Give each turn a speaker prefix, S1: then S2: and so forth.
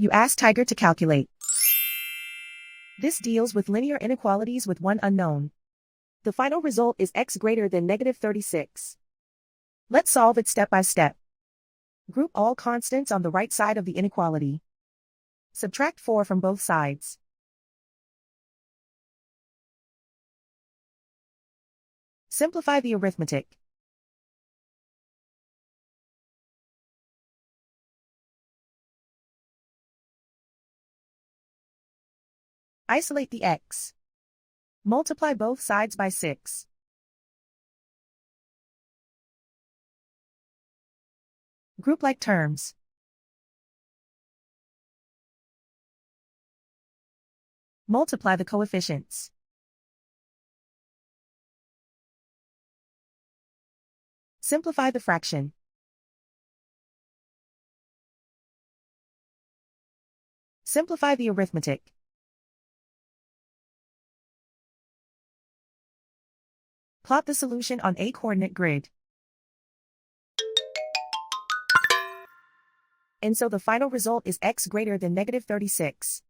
S1: You ask Tiger to calculate. This deals with linear inequalities with one unknown. The final result is x greater than -36. Let's solve it step by step. Group all constants on the right side of the inequality. Subtract 4 from both sides. Simplify the arithmetic. Isolate the x. Multiply both sides by 6. Group like terms. Multiply the coefficients. Simplify the fraction. Simplify the arithmetic. Plot the solution on a coordinate grid. And so the final result is x greater than -36.